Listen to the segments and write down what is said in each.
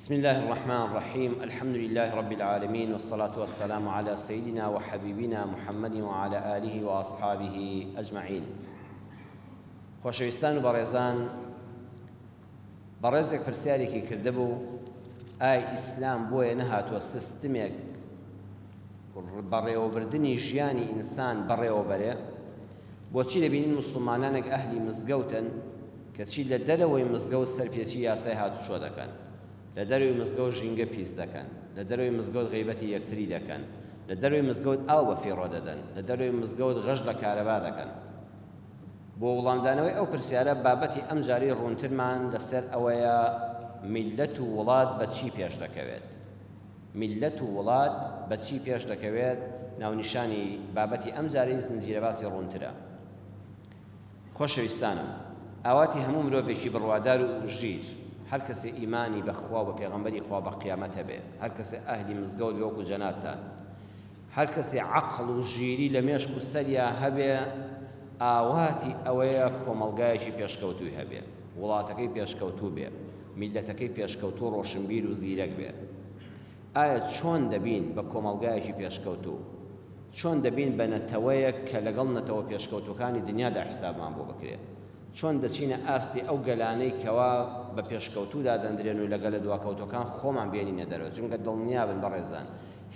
بسم الله الرحمن الرحيم الحمد لله رب العالمين والصلاة والسلام على سيدنا وحبيبنا محمد وعلى آله وأصحابه أجمعين. خۆشەویستان و بەڕێزان، بەڕێزێک پرسیارێکی کردبوو ئای ئیسلام بۆیە نەهاتووە سیستمێک بەڕێوەبردنی ژیانی ئینسان بەڕێوەبەرێ؟ بۆچی دەبینین موسڵمانانێک ئەهلی مزگەوتن کە چی لە دەرەوەی مزگەوت سەرپێچی یاسای هاتوچۆ دەکەن، لە دەروی مزگەوت ژینگە پیس دەکەن، لە دەروی مزگەوت غیبەتی یەکتری دەکەن، لە دەروی مزگەوت ئاو بە فیڕۆ دەدەن، لە دەروی مزگەوت غەش لە کارەبا دەکەن. بۆ وەڵامدانەوەی ئەو پرسیارە بابەتی ئەم جاری ڕوونترمان لەسەر ئەوەیە میلەت و وڵات بە چی پێش دەکەوێت. میلەت و وڵات بە چی پێش دەکەوێت ناونیشانی بابەتی ئەم جاری زنجیرە باسی ڕوونترە. خۆشەویستانم، ئاواتی هەموو مرۆڤێکی بڕوادار و ژیر، هەر کەسێ ئیمانی بەخوا و بە پێغەمبەری خوا بە قیامەت هەبێ، هەر کەسێ ئەهلی مزگەوت وەکو جەناتان، هەر کەسێ عەقڵ و ژیری لە مێشک و سەریا هەبێ، ئاواتی ئەوەیە کۆمەڵگایەکی پێشکەوتووی هەبێ، وڵاتەکەی پێشکەوتوو بێ، میلەتەکەی پێشکەوتوو ڕۆشنبیر و زیرەک بێ. ئایا چۆن دەبین بە کۆمەڵگایەکی پێشکەوتوو؟ چۆن دەبین بە نەتەوەیەک کە لەگەڵ نەتەوە پێشکەوتوەکانی دنیادا حیسابمان بۆ بکرێت؟ چۆن دەچینە ئاستی ئەو گەلانەی کەوا بە پێشکەوتوودا دەندرێن و لەگەل لە دواکەوتەکان خۆمان بێنینە دەرەوە؟ چونکە دڵنیابن بەڕێزان،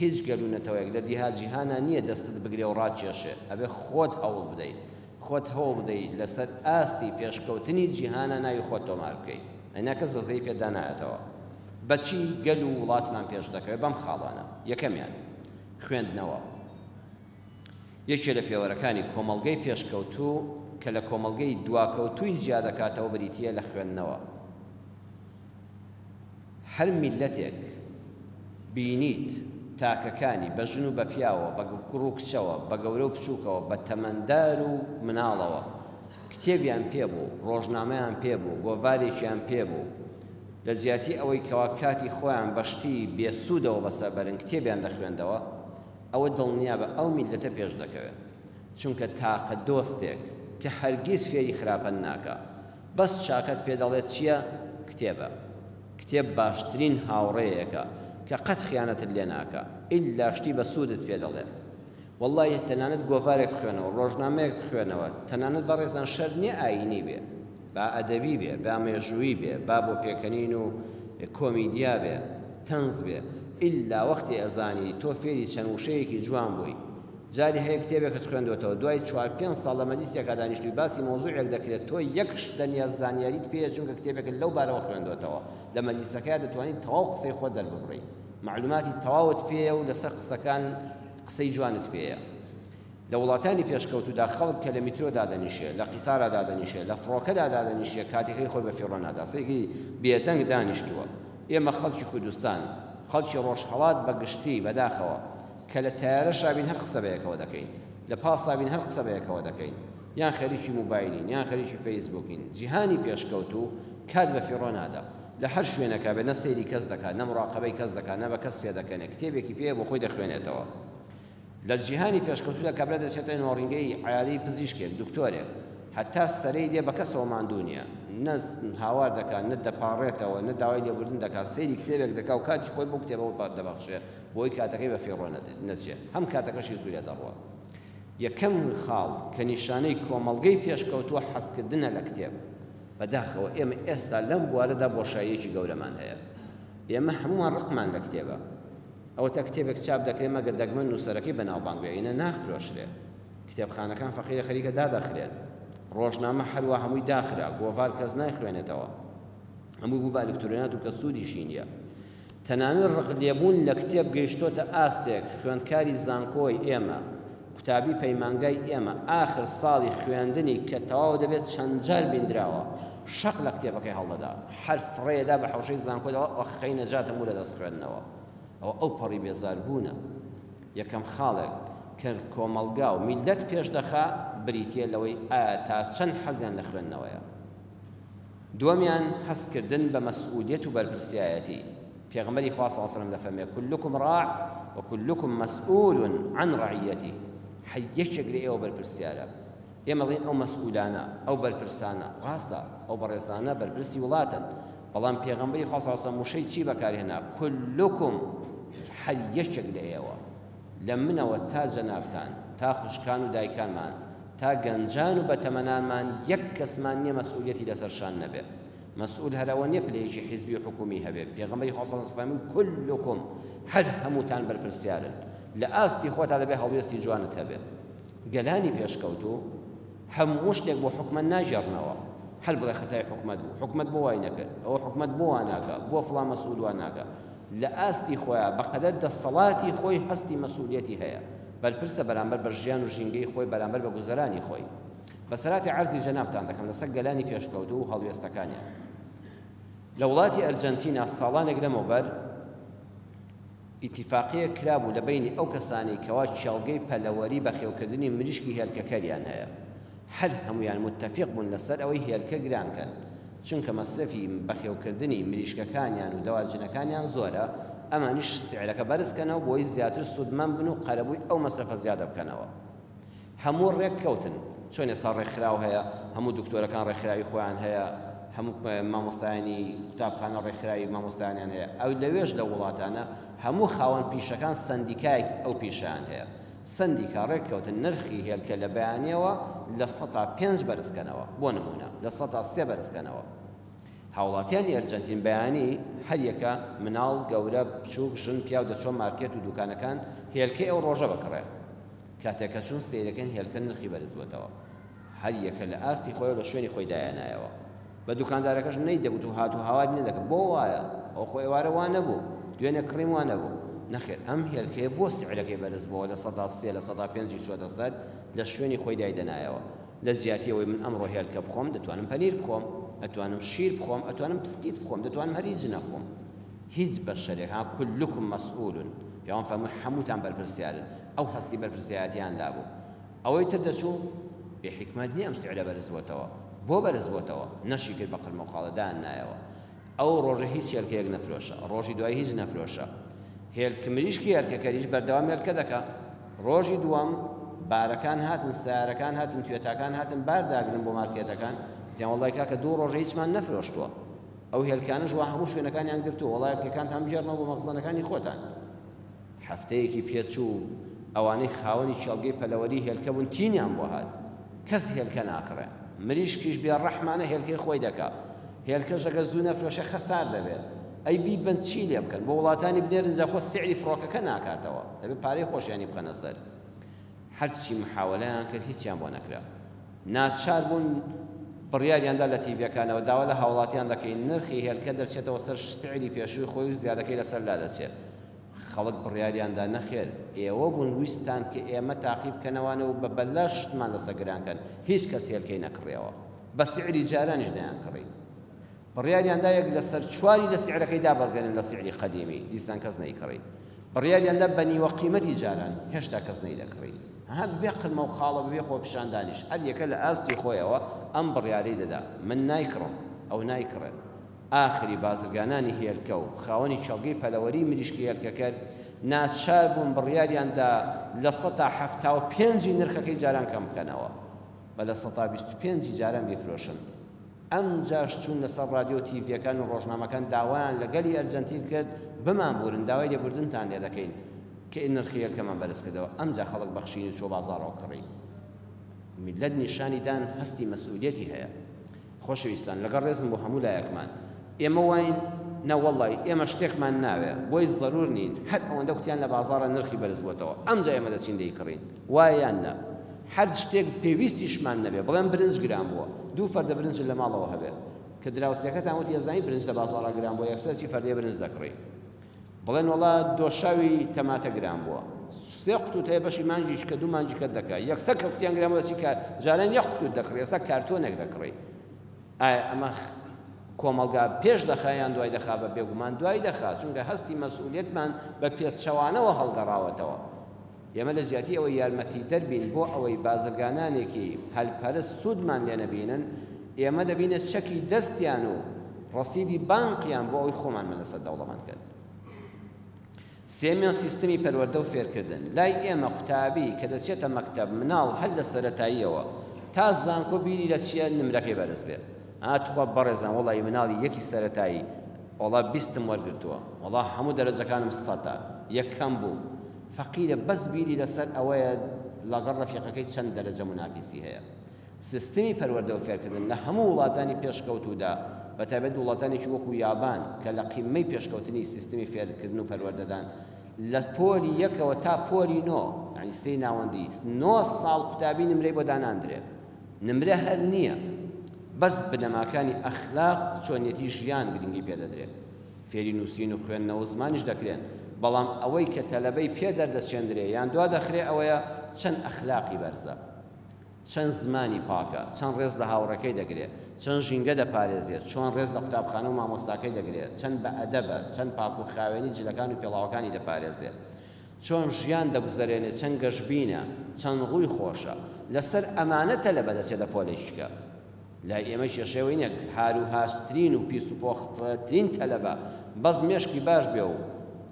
هیچ گەل و نەتەوەیەک لە دیها جیهانە نییە دەستت بگرێ و ڕاکێشێ، ئەبێ خۆت هەوڵ بدەیت، خۆت هەوڵ بدەیت لەسەر ئاستی پێشکەوتنی جیهانە ناوی خۆت تۆمار بکەیت، ئەینا کەس بەزەی پێدا نایەتەوە. بەچی گەل و وڵاتمان پێش دەکەوێت؟ بەم خاڵانە. یەکەمیان خوێندنەوە، یەکێ لە پێوەرەکانی کۆمەڵگەی پێشکەوتوو کە لە کۆمەڵگەی دواکەوتووی جیا دەکاتەوە بریتیە لە خوێندنەوە. هەر میلەتێک بینیت تاکەکانی بە ژن و بە پیاوە، بە کوڕ و کچەوە، بە گەورە و بچووکەوە، بە تەمەندار و مناڵەوە کتێبیان پێبوو، ڕۆژنامەیان پێبوو، گۆڤارێکیان پێبوو، لە جیاتی ئەوەی کەوا کاتی خۆیان بەشتی بێسوودەوە بەسەربەرن کتێبیان دەخوێندەوە، ئەوە دڵنیا بە ئەو میلەتە پێش دەکەوێت. چونکە تاقە دۆستێک کە هەرگیز فێری خراپەن ناکە، بەس چاکەت پێ دەڵێت چییە؟ کتێبە. کتێب باشترین هاوڕێیەکە کە قەت خیانەتت لێ ناکە، ئیلا شتی بە سوودت پێ دەڵێ. وەڵڵی تەنانەت گۆڤارێک خوێنەوە، ڕۆژنامەیەک خوێنەوە، تەنانەت بەڕێزان شەر نییە ئاینی بێ، با ئەدەبی بێ، با مێژووی بێ، با بۆ پێکەنین و کۆمیدیا بێ، تەنز بێ، ئیلا وەختی ئەزانی تۆ فێری چەند وشەیەکی جوان بووی، جاری هەیە کتێبێکت خوێندوێتەوە، دوای 4-5 ساڵ لە مەجلیسێکا دانیشتووی باسی مۆزوعێک دەکرێت، تۆ یەکش دەنیا زانیاریت پێیە چونکە کتێبێکت لەو بارەوە خوێندوێتەوە، لە مەجلیسەکەیە دەتوانیت تەواو قسەی خۆت دەرببڕی، معلوماتی تەواوت پێیە و لەسەر قسەکان قسەی جوانت پێیە. لە وڵاتانی پێشکەوتوودا خەڵک کە لە میترۆدا دەنیشێ، لە قیتارەدا دەنیشێ، لە فڕۆکەدا دادەنیشێ، کاتێکەکەی خۆی بە فیڕۆ نادا، سەیەکی بێدەنگ دانیشتووە. ئێمە خەڵکی کوردستان، خەڵکی ڕۆژهەڵات بەگشتی بەداخەوە کە لە تایارەشا بین هەر قسە بەیەکەوە دەکەین، لە پاسا بین هەر قسە بەیەکەوە دەکەین، یان خەریکی موبایلین، یان خەریکی فەیسبووکین. جیهانی پێشکەوتوو کات بە فیڕۆ نادا، لە هەر شوێنەکە بێ نە سەیری کەس دەکات، نە مڕاقەبەی کەس دەکات، نە بە کەس پێ دەکەنێت، کتێبێکی پێ بۆ خۆی دەخوێنێتەوە. لە جیهانی پێشکەوتوودا کابرا دەچێتە نۆڕینگەی عیادەی پزیشکێک، دکتۆرێک، هەتا سەرەی دێ بە کەسەوە ماندوو نییە، نە هاوار دەکات، نە دەپاڕێتەوە، نە داوای لێبوردن دەکات، سەیری کتێبێک دەکات و کاتی خۆی بۆ کتێبەوە دەبەخشێ بۆی کاتەکەی بە فیڕۆ نەچێت، هەم کاتەکەشی زوو لێ دەڕوە. یەکەم خاڵ کە نیشانەی کۆمەڵگەی پێشکەوتووە حەزکردنە لە کتێب. بەداخەوە ئێمە ئێستا لەم بوارەدا بۆشاییەکی گەورەمان هەیە، ئێمە هەمومان ڕقمان لە کتێبە. ئەوە تا کتێبێک چاپ دەکرێت مەگەر دەگمەن نووسەرەکەی بەناوبانگ بێ، ئینە ناخرۆشرێ. کتێبخانەکان فەقیرە خەریکە دادەخرێن، ڕۆژنامە هەروە هەمووی داخرا، گۆڤار کەس نایخوێنێتەوە، هەمووی بوو بە ئەلکترۆنیات و کە سوودیشی نییە. تەنانەت ڕقلێبوون لە کتێب گەیشتۆتە ئاستێک، خوێندکاری زانکۆی ئێمە، قوتابی پەیمانگای ئێمە ئاخر ساڵی خوێندنی کە تەواو دەبێت چەند جار بیندراوە، شەق لە کتێبەکەی هەڵدەدا، هەر فڕێدا بە حەوشەی زانکۆیەوە ئەخەی نەجاتە مو لە دەست خوێندنەوە. ئەو پەڕی بێزاربوونە. یەکەم خاڵێک کە کۆمەڵگا و میلەت پێش دەخا بریتیە لەوەی ئایا تا چەند حەزیان لە خوێندنەوەیە. دووەمیان هەستکردن بە مەسئولیەت و بەرپرسایەتی. پێغەمبەری خوا صلی الله علیه و سلم دەفەرمێ كلكم راع وكلكم مسؤول عن رعيته. هەیەکێک لە ئێوە بەرپرسیارە. ئێمە بڵین ئەو مەسئولانە، ئەو بەرپرسانە، ڕاستە ئەو بەڕێزانە بەرپرسی وڵاتن، بەڵام پێغەمبەری خوا صلی الله علیه و سەلەم وشەی چی بەکارهێنا کولکم هەر یەکێک لە ئێوە لە منەوە تا جەنابتان تا خوشکان و دایکانمان تا گەنجان و بەتەمەنانمان یەک کەسمان نییە مەسئولیەتی لەسەرشان نەبێت مەسئول هەرەوە نییە پلەیەکی حیزبی و حکومی هەبێت پێغەمبەری خوا صلی الله علیه و سەلەم کولکم هەر هەمووتان بەرپرسیارن لە ئاستی خۆتا دەبێت هەڵوێستی جوانت هەبێت گەلانی پێشکەوتوو هەموو شتێک بۆ حکومەت ناژێڕنەوە هەر بڵێ خەتای حکومەت بوو حکومەت بۆ وای نەکرد ئەوە حکومەت بۆ وا ناکە بۆ فڵان مەسئول وا ناکە لە ئاستی خۆیان بەقەدەر دەسەڵاتی خۆی هەستی مەسئولیەتی هەیە بەرپرسە بەرامبەر بە ژیان و ژینگەی خۆی بەرامبەر بە گوزەرانی خۆی بەسەراتی عەرزی جەنابتان دەکەم لەسەر گەلانی پێشکەوتوو و هەڵوێستەکانیان لە وڵاتی ئەرجەنتینا ساڵانێک لەمەوبەر ئیتیفاقیە کرابوو لە بینی ئەو کەسانی کەوا چێڵگەی پەلەوەری بەخێوکردنی مریشکی هێلکەکەریان هەیە هەر هەمویان متفق بوون لەسەر ئەوەی هێلکە گرانکەن چونکە مەصرفی بەخێوکردنی مریشکەکانیان و دەواجنەکانیان زۆرە ئەمانیش سعرەکە بەرزکەنەوە بۆی زیاتر سوودمەند بن و قەرەبووی ئەو مەصرفە زیادە بکەنەوە هەموو ڕێککەوتن چۆن ئێستا ڕێکخراو هەیە هەموو دکتۆرەکان ڕێکخراوی خۆیان هەیە هەموو مامۆستایانی قوتابخانە ڕێکخراوی مامۆستایانیان هەیە ئەو لەوێش لە وڵاتانە هەموو خاوەن پیشەکان سندیکای ئەو پیشیان هەیە سندیکا ڕێککەوتن نرخی هێلکە لە بەیانیەوە لە 105 بەرزکەنەوە بۆ نمونە لە 103 بەرزکەنەوە هاوڵاتیانی ئەرجەنتین بەیانی هەر یەکە مناڵ گەورە بچووک ژن پیا و دەچۆ مارکێت و دوکانەکان هێلکەی ئەو ڕۆژە بکڕێ کاتێکە چون سیرەکەن هێلکە نرخی بەرز بۆتەوە هەر یەکە لە ئاستی خۆی لە شوێنی خۆی دایانایەوە بە دوکاندارەکەش نەیدەگوت و هات و هاواری نەدەکەن بۆ وایە ئەو خۆی ئێوارە وا نەبوو دوێنێ کڕیم وا نەبوو نەخێر ئەم هێلکەیە بۆ سعرەکەی بەرز بۆەوە لە 103 لە 105 چۆتە سەر لە شوێنی خۆی دایدەنایەوە لە جیاتیەوەی من ئەمڕۆ هێلکە بخۆم دەتوانم پەنیر بخۆم ئەتوانم شیر بخۆم ئەتوانم بسکیت بخۆم دەتوانم هەر هیچ نەخۆم هیچ بەشەرێک ها كلكم مسؤول پیاوان فەرمووی هەمووتان بەرپرسیارن ئەو هەستی بەرپرسیارەتیان لابوو ئەوەی تر دەچوو بێحیکمەت نییە ئەم سعرە بەرز بۆتەوە بۆ بەرز بۆتەوە نەشی کرد بە قرمە و خاڵەدان نایەوە ئەو ڕۆژە هیچ هێلکەیەک نەفرۆشە ڕۆژی دوای هیچ نەفرۆشە هێلکە مریشکی هێلکەکەریش بەردەوام هێلکە دەکا ڕۆژی دووەم بارەکان هاتن سیارەکان هاتن توێتاکان هاتن بارداگرن بۆ مارکێتەکان تیان وڵای کاکە دوو ڕۆژە هیچمان نەفرۆشتووە ئەو هێلکانش وا هەموو شوێنەکانیان گرتووە وڵای هێلکەکان هەم بژێڕنەوە بۆ مەخزنەکانی خۆتان هەفتەیەکی پێچوو ئەوانەی خاوەنی چێڵگەی پەلەوەری هێلکە بوون تینیان بۆ هات کەس هێلکە ناکڕێ مریشکیش بێ ڕەحمانە هێلکەی خۆی دەکا هێلکەش ئەگەر زوو نەفرۆشە خەسار دەبێت ئەی بیبەن چی لێ بکەن بۆ وڵاتانی بنێرن جا خۆ سعری فڕۆکەکە ناکاتەوە دەبێت پارەی خۆشیانی بکەنە سەر هەرچی محاولەیان کرد هیچیان بۆ نەکرا ناچار بوون بڕیاریاندا لە تیڤەکانەوە داوا لە هاوڵاتیان دەکەین نرخی هێلکە دەرچێتەوە سەر سعری پێشووی خۆی و زیادەکەی لەسەر لا دەچێت خەڵک بڕیاریاندا نەخێر ئێوە بوون ویستان کە ئێمە تاقیب بکەنەوانە و بە بەلاشتمان لەسەر گرانکەن هیچ کەس هێلکەی نەکڕێەوە بە سعری جارانیش نەیان کڕی بڕیاریاندا یەک لەسەر چواری لە سعرەکەی دابەزێنن لە سعری قەدیمی دیسان کەس نەیکڕی بڕیاریاندا بە نیوە قیمەتی جاران هێشتا کەس نەیدەکڕی هەر بێ قرمە و خاڵە بێ خۆ پیشاندانیش هەر یەکە لە ئاستی خۆیەوە ئەم بڕیارەی دەدا من نایکڕم ئەو نایکڕێن ئاخری بازرگانانی هێلکە و خاوەنی چێڵگەی پەلەوەری مریشکی هێلکەکە ناچار بوون بڕیاریاندا لە 175 نرخەکەی جاران کەم بکەنەوە بە لە 125 جاران بفرۆشن ئەم جاش چوون لەسەر رادیۆ تیڤیەکان و ڕۆژنامەکان داوایان لەگەلی ئەرجەنتین کرد بمان بورن داوای لێبوردنتان لێ دەکەین کە نرخی هێلکەمان بەرز کردەوە ئەمجا خەڵک بەخشینی چۆ بازاڕەوە کڕی میلەت نیشانی دان هەستی مەسئولیەتی هەیە خۆشەویستان لەگەڵ ڕێزم بۆ هەموو لایەکمان ئێمە واین نەوەڵی ئێمە شتێکمان ناوێ بۆی زەرور نین هەر ئەوەندە کوتیان لە بازاڕە نرخی بەرز بۆتەوە ئەمجا ئێمە دەچین دەیکڕین وایان نە هەر شتێک پێویستیشمان نەبێ بڵێن برنج گران بووە دوو فەردە برنج لە ماڵەوە هەبێ کە دراوسەکەتان وتی ئەزانی برنج لە بازاڕە گران بووە یەکسەرکی فەردەیە برنج دەکڕی بڵێن وڵا دۆشاوی تەماتە گران بووە سێ قوتوت هەیە بەشی مانجیش کە دوو مانجی کە دەکات یەکسەر کە قوتیان گران بووە چی کار جاران یەک قوتوت دەکڕی ئێستا کارتۆنێک دەکڕی ئایا ئەمە کۆمەلگا پێش دەخایان دوای دەخا بە بێگومان دوای دەخا چونکە هەستی مەسئولیەتمان بە پێچەوانەوە هەڵگەڕاوەتەوە ئێمە لە جیاتی ئەوەی یارمەتی دەربین بۆ ئەوەی بازرگانانێکی هەلپەرست سوودمان لێ نەبینن ئێمە دەبینە چەکی دەستیان و ڕەسیدی بانقیان بۆ ئەوەی خۆمان لەسەر دەوڵەمەند کرد سێمیان سیستمی پەروەردە و فێرکردن لای ئێمە قوتابی کە دەچێتە مەکتەب مناڵ هەر لە سەرەتاییەوە تا زانکۆ بیری لە چیە نمرەکەی بەرز بێت ئاتخوا بەڕێزان وەڵی مناڵی یەکی سەرەتایی وەڵا 20م وەرگرتووە وەڵا هەموو دەرەجەکانم 100 یەکەم بوو فەقیرە بەس بیری لەسەر ئەوەیە لەگەڵ ڕەفیقەکەی چەند دەرەجە منافیسی هەیە سیستمی پەروەردە و فێرکردن لە هەموو وڵاتانی پێشکەوتوودا بەتایبەت وڵاتانێکی وەکو یابان کە لە قیمەی پێشکەوتنی سیستمی فێرکردن و پەروەردەدان لە پۆلی یەکەوە تا پۆلی 9 یعنی سێ ناوەندی 9 ساڵ قوتابی نمرەی بۆ داناندرێ نمرە هەر نییە بەس بنەماکانی ئەخلاق چۆنیەتی ژیان گرنگی پێدەدرێت فێری نووسین و خوێندنەوە و زمانیش دەکرێن بەڵام ئەوەی کە تەلەبەی پێ دەردەچێندرێ یان دوا دەخرێ ئەوەیە چەند ئەخلاقی بەرزە چەند زمانی پاکە چەند ڕێز لە هاوڕەکەی دەگرێت چەند ژینگە دەپارێزێت چۆن ڕێز لە قوتابخانە و مامۆستاکەی دەگرێت چەند بە ئەدەبە چەند پاک و خاوێنی جلەکان و پێڵاوەکانی دەپارێزێت چۆن ژیان دەگوزارێنێت چەند گەشبینە چەند ڕووی خۆشە لەسەر ئەمانە تەلەبە دەچێت لە پۆلێکیکە لای ئێمە کێشەوەی نەک هار و هاشترین و پیس و پۆختترین تەلەبە بەس مێشکی باش بێ و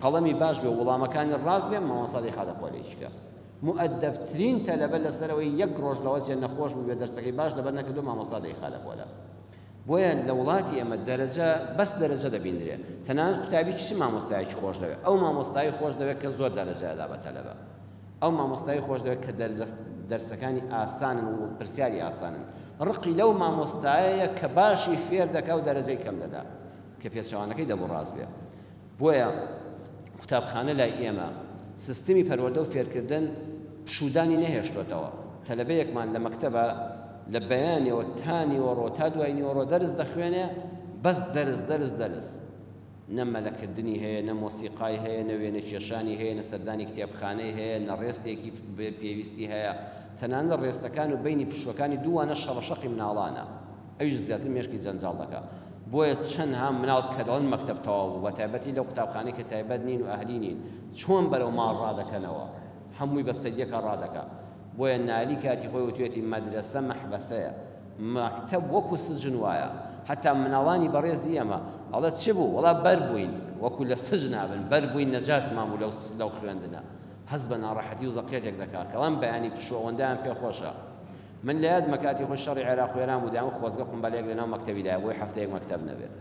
قەڵەمی باش بێ و وەڵامەکانی ڕاست بێ مامۆستا خادە پۆلێکیکە مؤدبترین تەلەبە لەسەرەوەی یەک ڕۆژ لەوە جێ نەخۆش بوو بێ دەرسەکەی باش لەبەر نەکردو مامۆستا دەیخادە پۆلە بۆیە لە وڵاتی ئێمە دەرەجە بەس دەرەجە دەبیندرێ تەنانەت قوتابی چ مامۆستایەکی خۆش دەوێت ئەو مامۆستایی خۆش دەوێت کە زۆر دەرەجەدا بە تەلەبە ئەو مامۆستایی خۆش دەوێت کە دەرسەکانی ئاسانن و پرسیاری ئاسانن ڕقی لەو مامۆستایەیە کە باشی فێر دەکا و دەرەجەی کەم دەدا کە پێچەوانەکەی دەبوو ڕاست بێ بۆیە قوتابخانە لای ئێمە سیستمی پەروەردە و فێرکردن پشودانی نەهێشتوتەوە تەلەبەیەکمان لە مەکتەبە لە بەیانیەوە تا نیوەڕۆ تا دوای نیوەڕۆ دەرس دەخوێنێ بەس دەرس نە مەلەکردنی هەیە نە مۆسیقای هەیە نە وێنە کێشانی هەیە نە سەردانی کتێبخانەی هەیە نە ڕێستێکی پێویستی هەیە تەنانەت ڕێستەکان و بینی پشوەکانی دووانە شەڕەشەقی مناڵانە ئەویش زیاتر مێشکی جەنجاڵ دەکات بۆیە چەند هام مناڵ کە دەڵێن مەکتەب تەواو بوو بە تایبەتی لەو قوتابخانەی کە تایبەت نین و ئەهلی نین چۆن بەرەو ماڵ ڕادەکەنەوە هەمووی بە سەدیەکە ڕادەکات بۆیە نالی کاتی خۆی وتوێتی مەدرسە مەحبەسەیە مەکتەب وەکو سجن وایە حتا مناڵانی بەڕێزی ئەمە ئەڵێ چ بوو وەڵا بەر بووین وەکو لە سجن نابن بەر بووین نەجاتمان بوو لەو خوێندنە هەست بە ناڕەحەتی و زەقێتێک دەکات کەڵام بەیانی پشۆوەندەیان پێخۆشە من لە یاد مەکاتی خۆش شەڕی عێراق وێران بوو دایان خۆزگە قومبەلێک لەناو مەکتەبیدایە بۆی هەفتەیەک مەکتەب نەبێت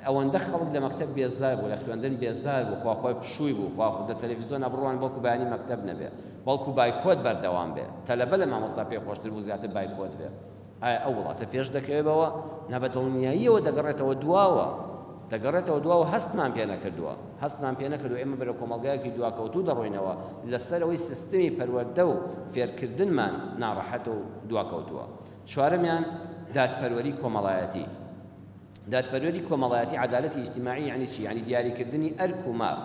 ئەوەندە خەڵک لە مەکتەب بێزار بوو لە خوێندن بێزار بوو خواخۆی پشووی بوو خوا لە تەلەڤیزۆن ئەبڕوان بەڵکو بەیانی مەکتەب نەبێ بەڵکو بایکۆت بەردەوام بێ تەلەبە لە مامۆستا پێ خۆشتر بوو زیاتر بایکۆت بێ ئایا ئەو وڵاتە پێش دەکەوێتەوە نەبەدڵنیاییەوە دەگەڕێتەوە دواوە هەستمان پێ نەکردو ئێمە بەرە کۆمەڵگایەکی دواکەوتوو دەڕۆینەوە لەسەرەوەی سیستمی پەروەردە و فێرکردنمان ناڕەحەت و دواکەوتووە چوارەمیان دادپەروەری کۆمەڵایەتی دادپەروەری کۆمەڵایەتی عەدالەتی ئیجتیماعی یعنی چی یعنی دیاریکردنی ئەرک و ماف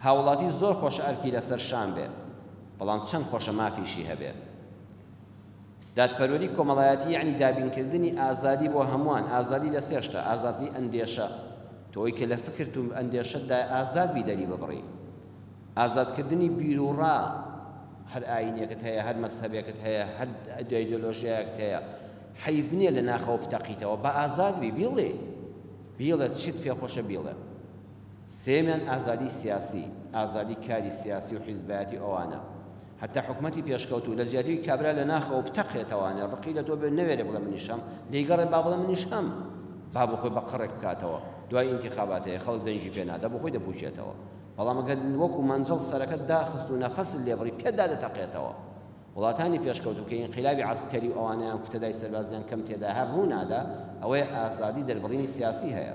هاوڵاتی زۆر خۆشە ئەرکی لەسەر شان بێ بەڵام چەند خۆشە مافیشی هەبێ دادپەروەری کۆمەڵایەتی یعنی دابینکردنی ئازادی بۆ هەمووان ئازادی لە سێشتە ئازادی ئەندێشە تۆی کە لە فکرت و ئەندێشەتدا ئازاد بی دەری ببڕی ئازادکردنی بیرروڕا هەر ئاینێکت هەیە هەر مەسهەبێکت هەیە هەر ئیدۆلۆژیایەکت هەیە حەیف نییە لە ناخەوە بتەقیتەوە بە ئازاد بی بیڵێ چیت پێخۆشە بیڵێ سێمیان ئازادی سیاسی ئازادی کاری سیاسی و حیزبایەتی ئەوانە حتا حکومەتی پێشکەوتوو لە جیاتی کابرا لە ناخەوە بتەقێتەوانێ ڕقی لە تۆ بێ نەوێرێ بڵێ منیشەم لێیگەڕێ با بڵێ منیشەم با بۆ خۆی بە قڕێک بکاتەوە دوای ئینتیخابات هەیە خەڵک دەنجی پێ نادا بۆ خۆی دەپوشێتەوە بەڵام ئەگەر وەکو مەنجەڵ سەرەکەت داخست و نەفەست لێبڕی پێدا دەتەقێتەوە وڵاتانی پێشکەوتوو کە ئینقلابی عەسکەری و ئەوانەیان کوتەدای سەربازیان کەم تێدا هەر ڕوونادا ئەوەیە ئازادی دەربڕینی سیاسی هەیە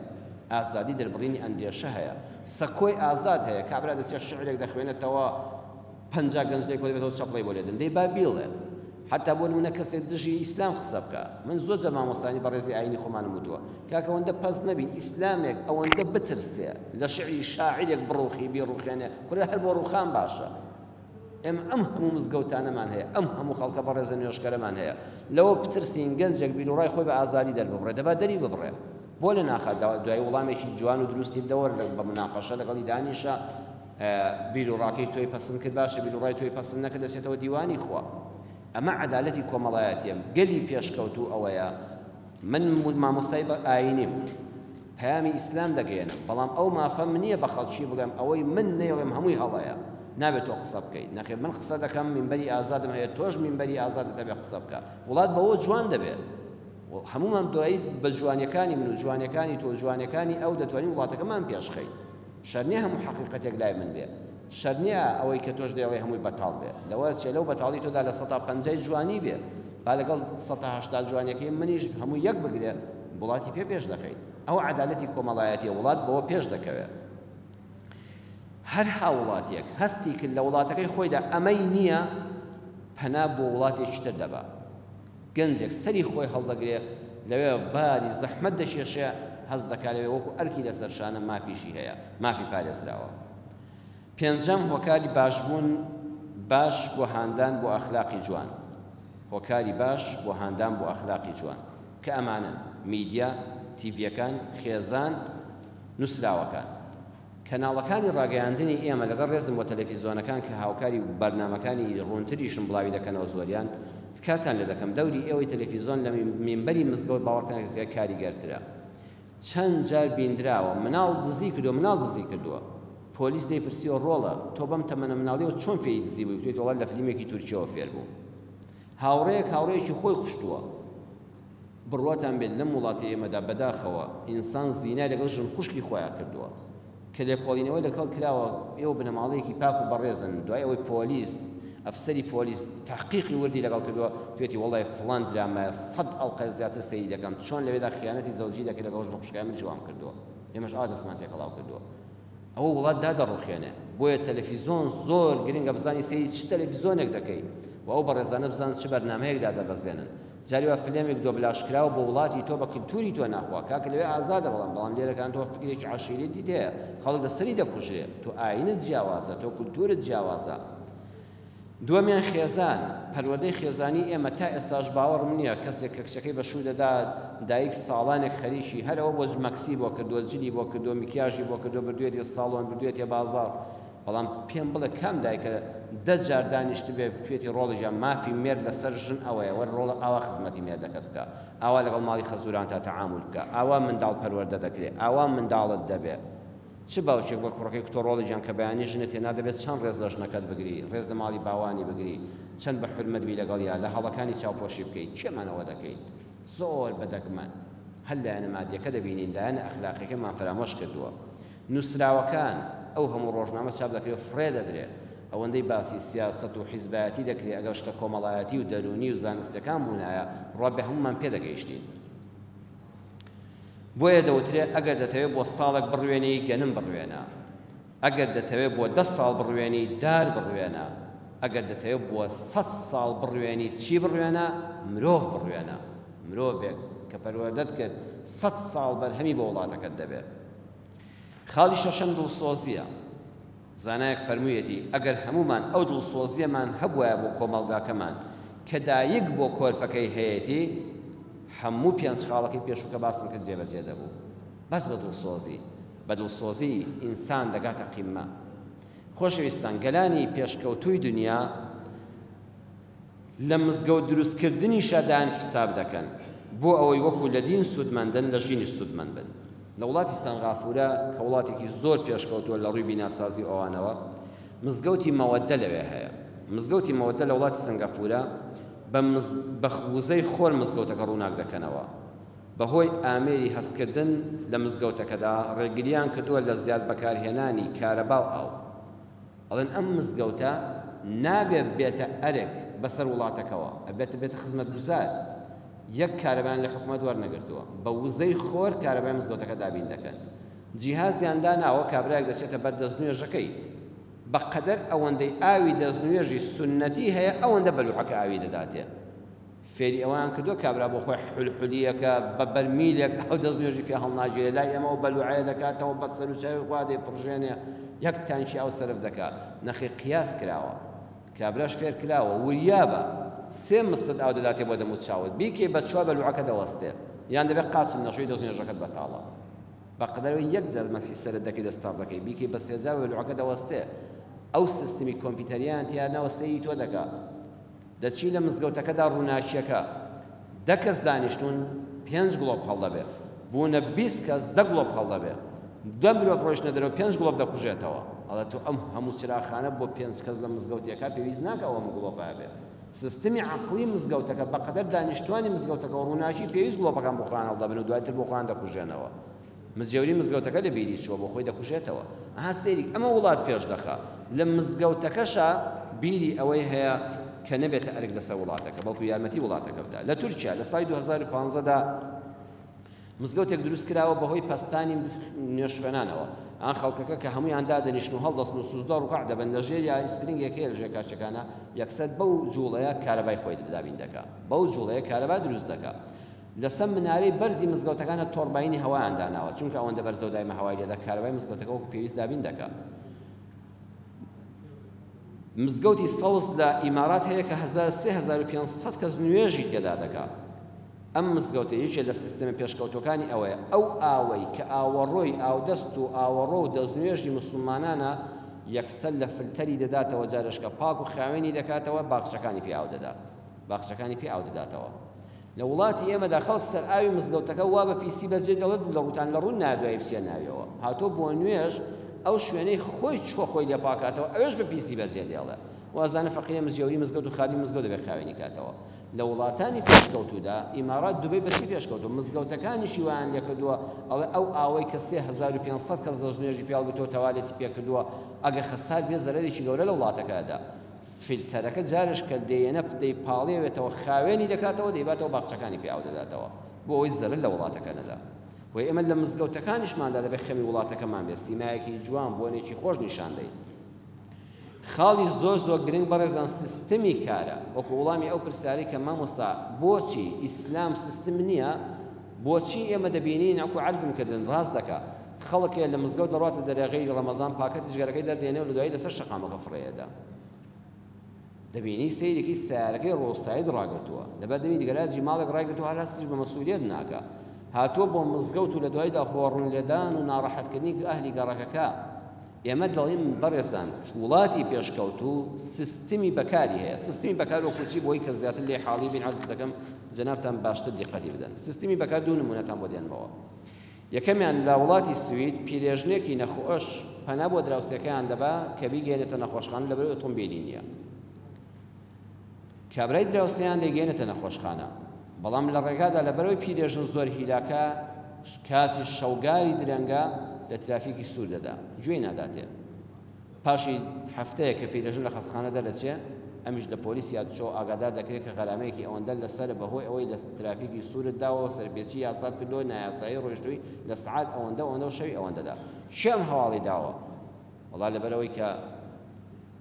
ئازادی دەربڕینی ئەندێشە هەیە سەکۆی ئازاد هەیە کابرا دەستێ شعرێک دەخوێنێتەوە 50 گەنج لێ کۆ دەبێتەوە چەپڵی بۆ لێدن دەی با بیڵێ حتا بۆ نمونە کەسێک دژی ئیسلام قسە بکە من زۆر جە مامۆستانی بەڕێزی ئاینی خۆمانم وتووە کاکە ئەوەندە پەس نەبین ئیسلامێک ئەوەندە بترسێ لە شعری شاعرێک بڕوخی بیڕوخێنێ کورە هەر بۆ ڕوخان باشە ئێمە ئەم هەموو مزگەوتانەمان هەیە ئەم هەموو خەڵکە بەڕێزە نوێژکەرەمان هەیە لەوە بترسین گەنجێک بیرروڕای خۆی بە ئازادی دەرببڕێ دەبا دەری ببڕێ بۆ لە ناخات دوای وەڵامێکی جوان و دروستی بدەوە بە مناقەشە لەگەڵی دانیشە بیرروڕاکەی تۆی پەسند کرد باشە بیرروڕای تۆی پەسند نەکرد دەچێتەوە دیوانی خوا ئەمە عەدالەتی کۆمەڵایەتیە گەلی پێشکەوتوو ئەوەیە من مامۆستای ئاینیم پەیامی ئیسلام دەگەێنم بەڵام ئەو مافەم نییە بە خەڵکی بڵێم ئەوەی من نەیڵێم هەمووی هەڵەیە نابێت تۆ قسە بکەیت نەخێ من قسە دەکەم منبەری ئازادم هەیە تۆش منبەری ئازادت دەبێ قسە بکە وڵات بەوە جوان دەبێت هەمومان دوایی بە جوانیەکانی من و جوانیەکانی تۆ جوانیەکانی ئەو دەتوانین وڵاتەکەمان پێشخەین شەر نییە هەموو حەقیقەتێک لای من بێ شەر نییە ئەوەی کە تۆش دەیەوەی هەمووی بەتاڵ بێ لەوە چێ لەو بەتاڵی تۆدا لە 150 جوانی بێ با لەگەڵ 180 جوانیەکەی منیش هەموو یەک بگرێ وڵاتی پێش دەکەین ئەو عەدالەتی کۆمەڵایەتی وڵات بەوە پێش دەکەوێت هەر هاوڵاتێک هەستی کرد لە وڵاتەکەی خۆیدا ئەمەی نییە پەنا بۆ وڵاتێکی تر دەبا گەنجێک سەری خۆی هەڵدەگرێ لەوێ باری زەحمەت دەشێشێ هەز دەکا لەوێ وەکو ئەرکی لەسەر شانە مافیشی هەیە مافی پارێزراوە پێنجەم هۆکاری باشبوون باش بۆ هاندان بۆ ئەخلاقی جوان هۆکاری باش بۆ هاندان بۆ ئەخلاقی جوان کە ئەمانن میدیا تیڤیەکان خێزان نووسراوەکان کەناڵەکانی ڕاگەیاندنی ئێمە لەگەڵ ڕێزم بۆ تەلەڤیزۆنەکان کە هاوکاری بەرنامەکانی ڕوونتریشم بڵاوی دەکەنەوە زۆریان تکاتان لێ دەکەم دەوری ئێوەی تەلەڤیزۆن لە مینبەری مزگەوت باوەڕکەن کاریگەرترە چەند جار بیندراوە مناڵ دزی کردووە پۆلیس دەیپرسیەوە ڕۆڵە تۆ بەم تەمەنە مناڵیەوە چۆن فێری دزی بووی بتوێت وەڵا لە فیلمێکی تورکیەوە فێر بوو هاوڕەیەکی خۆی کوشتووە بڕواتان بێت لەم وڵاتی ئێمەدا بەداخەوە ئینسان زینا لەگەڵ ژن خوشکی خۆیان کردووە کە لێکۆڵینەوەی لەگەڵ کراوە ئێوە بنەماڵەیەکی پاک و بەڕێزن دوای ئەوەی پۆلیس ئەفسەری پۆلیس تحقیقی وردی لەگەڵ کردووە توێتی وەڵای فڵان درامایە 100 ئەڵقەی زیاتر سەیری دەکەم چۆن لەوێدا خیانەتی زەوجی دەکەی لەگەڵ ژن خوشکای من جوام کردووە ئێمەش دەستمان تێکەڵاو کردووە ئەوە وڵات دادەڕوخێنێ بۆیە تەلەڤیزۆن زۆر گرنگە بزانی سەیری چ تەلەڤیزۆنێک دەکەی و ئەو بەڕێزانە بزان چ بەرنامەیەکدا دەبەزێنن جاری وا فیلمێک دۆبلاژکراوە بۆ وڵاتی تۆ بە کلتوری تۆ ناخوا کاکە لەوێ ئازادە بەڵام لێرەکان تۆ فکرێکی عەشیرەتی هەیە خەڵک لەسەری دەکوژێ تۆ ئایینت جیاوازە تۆ کولتورت جیاوازە دووەمیان خێزان پەروەردەی خێزانی ئێمە تا ئێستاش باوەڕم نییە کەسێک کە کچەکەی بە شوو دەدا دایک ساڵانێک خەریکی هەر ئەوە بۆ مەکسی بۆ کردووە جلی بۆ کردووە میکیاژی بۆ کردووە بردوێتی ساڵۆن بردوێتی بازاڕ بەڵام پێم بڵێ کام دایکە 10 جار دانیشت بێ توێتی ڕۆڵیجان مافی مێرد لەسەر ژن ئەوەیە وەر ڕۆڵە ئاوا خزمەتی مێردەکەت بکە ئاوا لەگەڵ ماڵی خەزوران تا تەعامل بکە ئاوا منداڵ پەروەردە دەکرێت ئاوا منداڵت دەبێت چ باوچێک بە کوڕەکەی کتۆ ڕۆڵیجان کە بەیانی ژنت هێنا دەبێت چەند ڕێز لە ژنەکەت بگری ڕێز لە ماڵی باوانی بگری چەند بە حرمەت بی لەگەڵیا لە هەڵەکانی چاوپۆشی بکەیت چێمانەوە دەکەیت زۆر بەدەگمەن هەر لایەنە مادیەکە دەبینین لایەنە ئەخلاقیەکەمان فرامۆش کردووە نووسراوەکان ئەو هەموو ڕۆژنامە چاپ دەکرێت فرێ دەدرێت ئەوەندەی باسی سیاست و حیزبایەتی دەکرێت ئەگەر شتە کۆمەڵایەتی و دەرونی و زانستەکان بوونایە ڕوا بە هەمومان پێدەگەیشتین بۆیە دەوترێت ئەگەر دەتەوێت بۆ ساڵێک بڕوێنی گەنم بڕوێنە ئەگەر دەتەوێت بۆ 10 ساڵ بڕوێنی دار بڕوێنە ئەگەر دەتەوێت بۆ 100 ساڵ بڕوێنی چی بڕوێنە مرۆڤ بڕوێنە مرۆڤێک کە پەروەردەت کرد 100 ساڵ بەرهەمی بە وڵاتەکەت دەبێت خاڵی شەشەم دڵسۆزیە زانایەک فەرموویەتی ئەگەر هەمومان ئەو دڵسۆزیەمان هەبوایە بۆ کۆمەڵگاکەمان کە دایک بۆ کۆرپەکەی هەیەتی هەموو پێنج خاڵەکەی پێشووکە باسم کرد جێبەجێ دەبوو بەس بە دڵسۆزی ئینسان دەگاتە قیممە خۆشەویستان گەلانی پێشکەوتووی دنیا لە مزگەوت دروستکردنی شادان حساب دەکەن بۆ ئەوەی وەکو لە دین سوودمەندن لە ژینی سوودمەند بن لە وڵاتی سەنغافورە کە وڵاتێکی زۆر پێشکەوتووە لە ڕووی بیناسازی ئەوانەوە مزگەوتی مەوەددە لەوێ هەیە مزگەوتی مەوەددە لە وڵاتی سەنگافورە بە خوزەی خۆر مزگەوتەکە ڕووناک دەکەنەوە بەهۆی ئامێری هەستکردن لە مزگەوتەکەدا ڕێگریان کردووە لە زیاد بەکارهێنانی کارەبا و ئاو ئەڵێن ئەم مزگەوتە نابێت بێتە ئەرێک بەسەر وڵاتەکەوە ئەبێتە خزمەتگوزار یەک کارەبایان لە حکومەت وەرنەگرتووە بە وزەی خۆر کارەبای مزگەوتەکە دابین دەکەن جیهازیاندا ناوە کابرایەک دەچێتە بەر دەستنوێژەکەی بەقەدەر ئەوەندەی ئاوی دەستنوێژی سونەتی هەیە ئەوەندە بەلوعەکە ئاوی دەداتێ فێری ئەوان کردووە کابرا بۆ خۆی حولحولیەکە بە بەرمیلێک ئەو دەستنوێژی پێ هەڵناگیرێ لای ئەمە و بەلوعەیە دەکاتەوە بە سەر و چاوی خوا دەیپڕژێنێ یەک تانکی ئەو سەرف دەکات نەخی قیاس کراوە کابراش فێر کراوە وریابە 3 مستت ئاو دەداتێ بۆ دەموت چاوت بیکەی بە چوار بەلوعەکە دەوەستێ یان دەبێت قاچم نەشوی دەستنوێژەکەت بەتاڵە بەقەدەرەوەی یەک جار مەسحی سەرت دەکەی دەستار دەکەی بیکەی بە 3 جار بەلوعەکە دەوەستێ ئەو سیستمی کۆمپیوتەریان تیا ناوەستەی تۆ دەکات دەچی لە مزگەوتەکەدا ڕووناکیەکە 10 کەس دانیشتون 5 گڵۆب هەڵدەبێ بوونە 20 کەس 10 گڵۆب هەڵدەبێ 2 مرۆڤ ڕۆیشتە دەرەوە 5 گڵۆب دەکوژێتەوە ئەڵێ تۆ ئەم هەموو چراخانە بۆ 5 کەس لە مزگەوتیەکە پێویست ناکە ئەوەم گڵۆب هەبێ سیستمی عقلی مزگەوتەکە بەقەدەر دانیشتوانی مزگەوتەکە و ڕووناکی پێویست گڵۆپەکان بۆ خۆیان هەڵدەبن و دواتر بۆ خۆیان دەکوژێنەوە مزگەوری مزگەوتەکە لە بیری چووە بۆ خۆی دەکوژێتەوە ئەها سێری ئەمە وڵات پێش دەخا لە مزگەوتەکەشە بیری ئەوەی هەیە کە نەبێتە ئەرک لەسەر وڵاتەکە بەڵکو یارمەتی وڵاتەکە بدات لە تورکیا لە ساڵی 2015دا مزگەوتێک دروست کراوە بەهۆی پەستانی نوێژخوێنانەوە ئەم خەڵکەکە کە هەمویان دادەنیشن و هەڵدەستن و سوزدە ڕووقاع دەبن لە ژێر یا ئیسپرینگێکەیە لە ژێر کارچەکانە یەکسەر بەو جوڵەیە کارەبای خۆی دابین دەکات بەو جوڵەیە کارەبا دروست دەکات لەسەر منارەی بەرزی مزگەوتەکانە تۆڕباینی هەوایان داناوە چونکە ئەوەندە بەرزە و دایمە هەوای لێدا کارەبای مزگەوتەکە وەکو پێویست دابین دەکات مزگەوتی سەوز لە ئیمارات هەیە کە 3500 کەس نوێژی تێدا دەکات ئەم مزگەوتە یەکێ لە سیستەمە پێشکەوتەکانی ئەوەیە ئەو ئاوەی کە ئاوەڕۆی ئاودەست و ئاوەڕۆ و دەستنوێژی مسلمانانە یەکسەر لە فلتەری دەداتەوە جارشکە پاک و خاوێنی دەکاتەوە باخچەکانی پێ ئاو دەدات باخچەکانی پێ ئاو دەداتەوە لە وڵاتی ئێمەدا خەڵک سەر ئاوی مزگەوتەکە وا بە پیسی بەجێ دەڵێت لە وتان لە ڕوون نادوای بچێ ناویەوە هاتۆ بۆ نوێژ ئەو شوێنەی خۆی چوە خۆی لێ پاکاتەوە ئەوێش بە پیسی بەجێ دێڵێ وازانە فەقیرە مزگەوری مزگەوت و خادی مزگەوت دەبێت خاوێنی کاتەوە لە وڵاتانی پێشکەوتوودا ئیمارات دوبەی بەچی پێشکەوتووە مزگەوتەکانیشی وایان لێکردووە ئەڵێ ئەو ئاوەی کە 3500 کەس دەستنوێژی پێڵ بتۆ تەوالێتی پێکردووە ئەگە خەسار بێ زەرەرێکی گەورە لە وڵاتەکەدا فیلتەرەکە جارش کە دێنە دەی پاڵێوێتەوە خاوێنی دەکاتەوە دەیباتەوە باخچەکانی پێ ئاو دەداتەوە بۆ ئەوەی زەرەر لە وڵاتەکە نەدا و ئێمە لە مزگەوتەکانیشماندا دەبێت خەمی وڵاتەکەمان بێت سیمایەکی جوان بۆنێکی خۆش نیشان دەین خاڵی زۆر گرنگ بەڕێزان سیستەمی کارە وەکو وەڵامی ئەو پرسیاری کە مامۆستا بۆچی ئیسلام سیستم نییە بۆچی ئێمە دەبینین ئەوکو عەرزم کردن ڕاست دەکات خەڵک لە مزگەوت دەڕاتە دەرێغەی ڕەمەزان پاکەتی جگەرەکەی دەردێنێ و لە دوای لەسەر شەقامەکە فڕێدا دەبینی سەیرێکی سیارەکەی ڕۆساید ڕاگرتووە لەبەر دەمی دیگەراجی ماڵێک ڕاگرتووە هەر هەستیش بە مەسئولیت ناکە هاتووە بۆ مزگەوت و لە دوایدا خۆڕون لێدان و ناڕەحەتکردنی ئەهلی گەڕەکەکە ئێمە دەڵێن بەڕێزان وڵاتی پێشکەوتوو سیستمی بەکاری هەیە سیستمی بەکار وەکوچی بۆی کە زیاتر لێ حاڵی بین عەرز دەکەم جەنابتان باشتر دیقەتی بدەن سیستمی بەکار دوو نمونەتان بۆ دێنمەوە یەکەمیان لە وڵاتی سوید پیرێژنێکی نەخۆش پەنا بۆ دراوسەکەیان دەبا کە بیگەێنێتە نەخۆشخانە لەبەر ئۆتۆمبیلی نییە کابرای دراوسەیان دەیگەێنێتە نەخۆشخانە بەڵام لە ڕێگادا لەبەرەوەی پیرێژن زۆر هیلاکە کاتی شەوگاری درەنگە لە ترافیکی سوور دەدا گوێی ناداتێ پاشی هەفتەیە کە پیرێژن لە خەستخانە دەرەچێ ئەمیش لە پۆلیس یادچۆ ئاگادار دەکرێت کە غەرامەیەکی ئەوەندە لەسەر بەهۆی ئەوەی لە ترافیکی سوورت داوە سەرپێچی یاسات کردو نایاسایی ڕۆیشتووی لە سعات ئەوەندە و شەوی ئەوەندەدا شێم هەواڵی داوە وەڵا لەبەرەوەی کە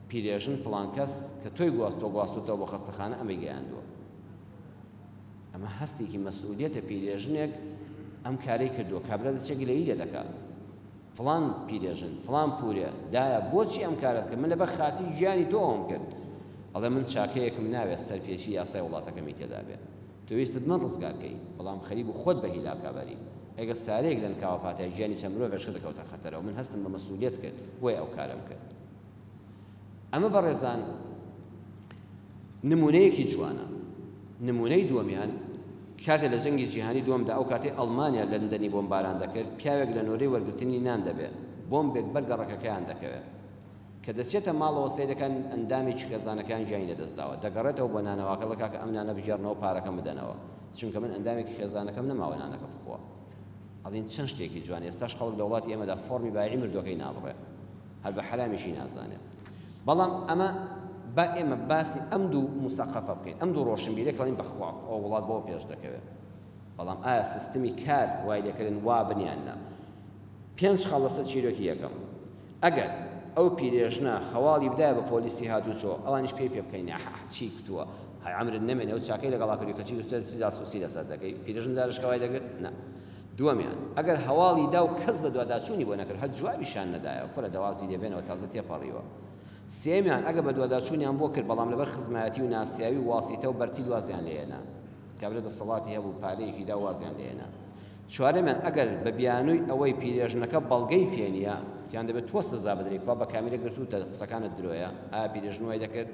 پیرێژن فڵان کەس کە تۆی تۆ گواستوتەوە بۆ خەستەخانە ئەمەی گەیاندووە ئەمە هەستێکی مەسئولیەتە پیرێژنێک ئەم کارەی کردووە کابرا دەچێکی لە ئیدە دەکات فڵان پیرێژن فڵان پورێ دایە بۆچی ئەم کارت کرد من لەبەر خاتی گیانی تۆ ئەوم کرد ئەڵێ من چاکەیەکم ناوێت سەرپێچی یاسای وڵاتەکەمی تێدا بێت توویستت من ڕزگارکەی بەڵام خەریب و خۆت بە هیلاکابەری ئەگە سارەیەک لەن کاوە پاتای گیانی چەند مرۆڤێش دەکەوتە خەتەرەوە من هەستم بە مەسئولیت کرد بۆیە ئەو کارم کرد ئەمە بەڕێزان نمونەیەکی جوانە نمونەی دووەمیان کاتێک لە جەنگی جیهانی دووەمدا ئەو کاتێ ئەڵمانیا لە لەندەنی بۆمباران دەکرد پیاوێک لە نۆرەی وەرگرتنی نان دەبێت بۆمبێک بەرگە ڕەکەکەیان دەکەوێت کە دەچێتە ماڵەوە سەیدەکان ئەندامێکی خێزانەکان گیانی لەدەستداوە دەگەڕێتەوە بۆ نانەواکەڵە کاکە ئەم نانە بژێڕنەوە پارەکەم بدەنەوە چونکە من ئەندامێکی خێزانەکەم نەماوە نانەکە بخۆ ئەڵێن چەند شتێکی جوان ئێستاش خەڵک لە وڵاتی ئێمەدا فۆرمی بایعی مردوەکەی نابڕێ هەر بە حرامیشی نازانێت بەڵام ئەمە با ئێمە باسی ئەم دوو موسەقەفە بکەین ئەم دوو ڕۆشنبیرێک کڵین بەخوا ئەو وڵات بۆ پێش دەکەوێت بەڵام ئایا سیستمی کار وای لێکردن وا بنیاننا پێنج خاڵ لەسەر چیرۆکی یەکەم ئەگەر ئەو پیرێژنە هەواڵی بدایە بە پۆلیسی هاتووچۆ ئەوانیش پێ پێ بکەین چی کتووە های عەمرت نەمێنێ ئەو چاکەی لەگەڵا کردی کە چی دوستە چی جاسوسی لەسەر دەکەی پیرێژن دارشکەوای دەگرت نا دووەمیان ئەگەر هەواڵی دا و کەس بە دوواداچوونی بۆ نەکرد هەر جوابیشان نەدایە کوڕە دەوازی لێبێنەوە تازە تێپەڕیوە سێمیان ئەگە بە دوواداچوونیان بۆ کرد بەڵام لەبەر خزمەتی و ناسیاوی و واسیتە و بەرتی دوازیان لێنا کابرا دەسەڵاتی هەبوو پارەیەکی دا وازیان لێنا چوارەمیان ئەگەر بە بیانووی ئەوەی پیرێژنەکە بەڵگەی پێنیە تیان دەبێت تۆ سزا بدرێت وا بە کامیرە گرتوتە قسەکانت درۆیە ئایا پیرێژن وای دەکرد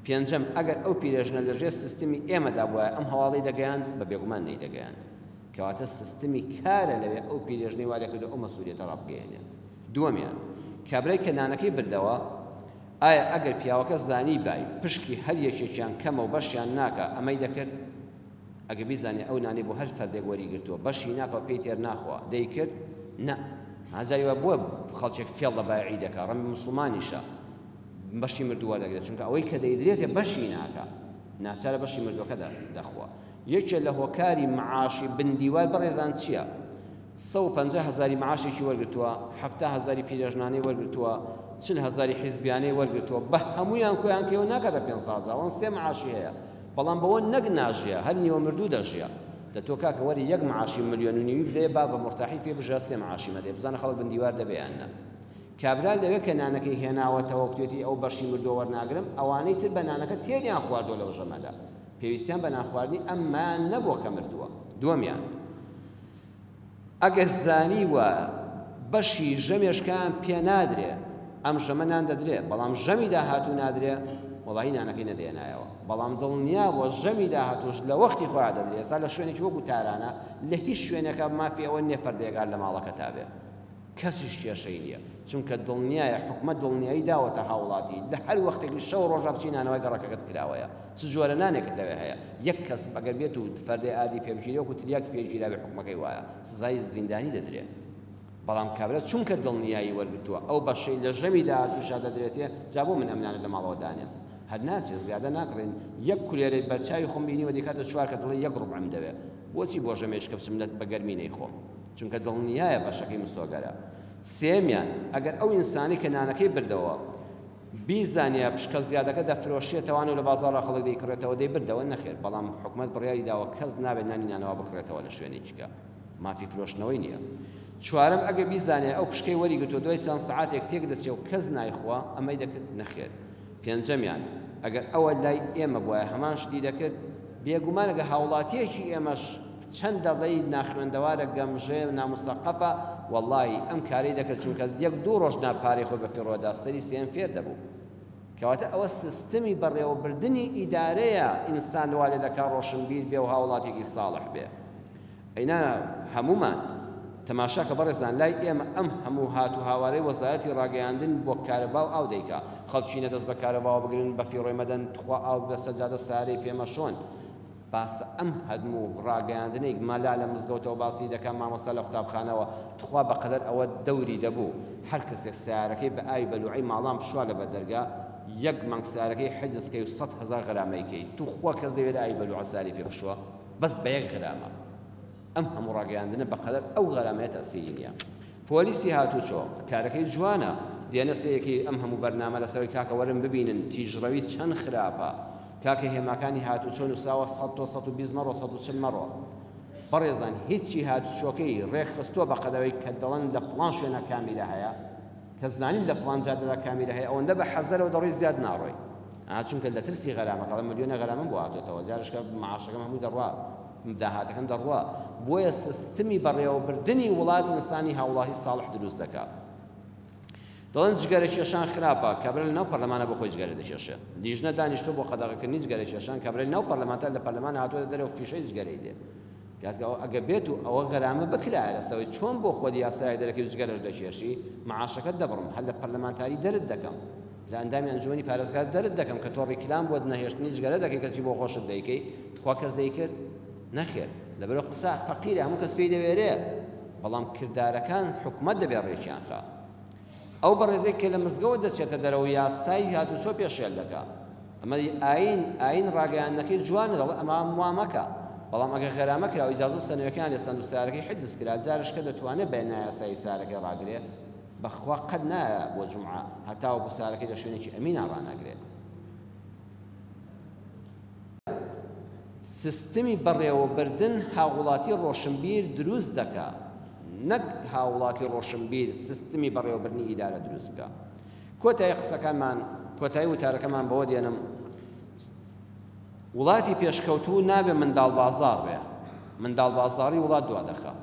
پێنجەم ئەگەر ئەو پیرێژنە لەژێر سیستمی ئێمەدا بووە ئەم هەواڵی دەگەیاند بە بێگومان نەیدەگەیاند کەواتە سیستمی کارە لەوێ ئەو پیرێژنەی وا دەکردو ئەو مەسئولیەتە ڕابگەیەنێ دووەمیان کابرای کە نانەکەی بردەوە ئایا ئەگەر پیاوەکە زانی بای پشکی هەر یەکێکیان کەمە و بەشیان ناکە ئەمەی دەکرد ئەگە بیزانێ ئەو نانێ بۆ هەر فەردێک وەریگرتووە بەشی ناکەوە پێی تێر ناخوا دەیکرد نە هەزاریوە بۆ خەڵکێک فێڵ لە بایعی دەکا ڕەمی موسڵمانیشە بەشی مردووە دەگرێت چونکە ئەوەی کە دەیدرێتێ بەشی ناکە ناچارە بەشی مردووەکە دەخوا یەکێک لە هۆکاری معاشی بندیوار بەڕێزان چییە 150,000 معاشێکی وەرگرتووە 70,000 پیرەژنانەی وەرگرتووە 40,000 حیزبیانەی وەرگرتووە بە هەمویان کۆیان کەوە ناکاتە 500,000 سێ معاشی هەیە بەڵام بەوە نەک ناژیە هەر نیوە مردوو دەژیە دەتۆ کاکە وەری یەک معاشی 1.5 ملیۆن بدەیە با بە مرتاحی پێ بژە سێ معاشی مەدەێ بزانە خەڵک بندیوار دەبێیانە کابرا لەوێ کە نانەکەی هێناوەتەوە کوێتی ئەو بەشی مردووە وەرناگرم ئەوانەی تر بە نانەکە تێنیان خواردووە لەو ژەمەدا پێویستیان بە نانخواردنی ئەممان نەبووە کە مردووە دووەمیان ئەگەر زانی وە بەشی ژەمێشکان پێ نادرێ ئەم ژەمە نان دەدرێ بەڵام ژەمی داهاتوو نادرێ وەڵاهی نانەکەی نەدێنایەوە بەڵام دڵنیا بۆ ژەمی داهاتوش لە وەختی خۆیان دەدرێ ئێستا لە شوێنێکی وەکو تارانە لە هیچ شوێنێکە مافی ئەوە نییە فەردێکار لە ماڵەکە تابێ کەسیش کێشەی نییە چونکە دڵنیایە حکومەت دڵنیایی داوەتە هاوڵاتی لە هەر وەختێکی شەو ڕۆژە بچینانەوەی گەڕەکەت کراوەیە چ جۆرە نانێکت لەوێ هەیە یەک کەس ئەگەر بێت و فەردێ ئادی پێبژیرێ وەکو تریاکی پێگیراوێ حکومەکەی وایە سزای زیندانی دەدرێت بەڵام کابرا چونکە دڵنیایی وەرگرتووە ئەو بەشەی لە ژەمی داهاتووشا دەدرێتێ جا بۆ من ئەمنانە لە ماڵەوە دانێم هەر ناچێت زیادە ناکڕێن یەک کولێرەی بەرچاوی خۆم بینیوە دیکاتە چوار کە دڵی یەک ڕوبعم دەوێت بۆچی بۆ ژەمێشکە بچم بە گەرمی نەیخۆم چونکە دڵنیایە بەشەکەی مسۆگەرە سێمیان ئەگەر ئەو ئینسانی کە نانەکەی بردەوە بیزانیا پشکە زیادەکە دەفرۆشێتەوە و لە بازاڕ خەڵک دەیکڕێتەوە دەی بردەوە نەخێر بەڵام حکومەت بڕیاری داوە کەس نابێت نانی نانەوە بکڕێتەوە لە شوێنێکیکە مافی فرۆشتنەوەی نییە چوارم ئەگە بیزانێ ئەو پشکەی وەریگرتووە دوای چەند سەعاتێک تێک دەچێت و کەس نایخوا ئەمەی دەکرد نەخێر پێنجەمیان ئەگەر ئەوە لای ئێمە بواە هەمان شتی دەکرد بێگومان ئەگە هاوڵاتیەکی ئێمەش چەند دەڵی ناخوێندەوارە گەمژێ ناموسەقەفە وەڵڵاهی ئەم کارەی دەکرد چونکە یەک دوو ڕۆژ پارەی خۆی بە فیڕۆدا سەری سێم فێر دەبوو کەواتە ئەوە سیستمی بەڕێوەبردنی ئیدارەیە ئینسان وا لێ دەکات ڕۆشنبیر بێ و هاوڵاتێکی ساڵح بێ ئەینا هەمومان تەماشا کە بەڕێزان لای ئێمە ئەم هەموو هاتو هاوارەی وەزارەتی ڕاگەیاندن بۆ کارەبا و ئاو دەیکا خەڵکینە دەست بە کارەباوە بگرن بە فیڕۆی مەدەن تخوا ئاو بە سەجادە سارەی پێمەشۆن باسە ئەم هەدموو ڕاگەیاندنێک مەلا لە مزگەوتەوە باسی دەکەم مامۆستا لە قوتابخانەوە تخوا بەقەدەر ئەوە دەوری دەبوو هەر کەسێک سیارەکەی بە ئاوی بەلوعی ماڵام پشوا لە بەردەرگا یەک مانگ سیارەکەی حجزکەی و 100,000 غرامەیکەی توخوا کەس دەوێت ئاوی بەلوعە ساری پێ بشوە بەس بە یەک غرامە ئەم هەموو ڕاگەیاندنە بەقەدەر ئەو غرامەیە تەسیری نییە پۆلیسی هاتوچۆ کارەکەی جوانە دێنە سەیەکی ئەم هەموو بەرنامە لەسەوەی کاکە وەرن ببینن تیژڕەوی چەند خراپە کاکە هێماکانی هاتوچۆ نووساوە 100-120 مەڕۆ 140 مەڕۆ بەڕێزان هیچی هاتوچۆکەی ڕێکخستووە بە قەدەوەی کە دەڵێن لە فڵان شوێنە کامیرە هەیە کە زانین لە فڵان جادەدا کامیرە هەیە ئەوەندە بە حەزەرەوە دەڕۆی زیاد ناڕۆی چونکە لە ترسی غەرامەکە ملیۆنە غەرامە بۆ هاتوێتەوە جارشکە معاشەکەم هەموو دەڕوا داهاتەکەم دەڕوا بۆیە سیستمی بەڕێوەبردنی وڵات ئینسانی هاوڵاتی ساڵح دروست دەکات دەڵێن جگەرە کێشان خراپە کابرا لە ناو پەرلەمانە بۆ خۆی جگەرە دەکێشێ دیژنە دانیشتۆ بۆ قەدەغەکردنی جگەرە کێشان کابرا لە ناو پەرلەمانتە لە پەرلەمان هاتووە دەرەوە فیشەی جگەرەی دێ ئەگە بێت و ئەوە غەرامە بکرایە لەسەوەی چۆن بۆ خۆ یاسای دەرەکەی جگەرەش دەکێشی معاشەکەت دەبڕم هەر لە پەرلەمانتاری دەرت دەکەم لە ئەندامی ئەنجومەنی پارێزگار دەرت دەکەم کە تۆ ڕیکلام بۆ نەهێشتنی جگەرە دەکەی کەچی بۆ خۆشت دەیکەی تخوا کەس دەیکرد نەخێر لەبەرەوە قسە فەقیرە هەموو کەس پێی دەوێرێ بەڵام کردارەکان حکومەت دەبێت ڕێکیان خا ئەو بەڕێزێک کە لە مزگەوت دەچێتە دەرەوە یاسای هاتوچۆ پێشێل دەکات ئەمە ئاین ڕاگەیاندنەکەی جوانە دەڵێ ئەمە وامەکە بەڵام ئەگەر غەرامە کرا و ئیجازە و سەنەوەکیان لێستاند و سارەکەی حجز کرا جارش کە دەتوانێت بە نایاسایی سارەکەی ڕاگرێت بەخوا قەت نایە بۆ جومعە هەتا وەکو سارەکەی لە شوێنێکی ئەمینە ڕاناگرێت سیستمی بەڕێوەبردن هاوڵاتی ڕۆشنبیر دروست دەکات نەک هاوڵاتی ڕۆشنبیر سیستمی بەڕێوەبردنی ئیدارە دروست بکات کۆتایی قسەکانمان کۆتایی وتارەکەمان بەوە دێنم وڵاتی پێشکەوتوو نابێ منداڵ بازار بێ منداڵ بازاری وڵات دوا دەخات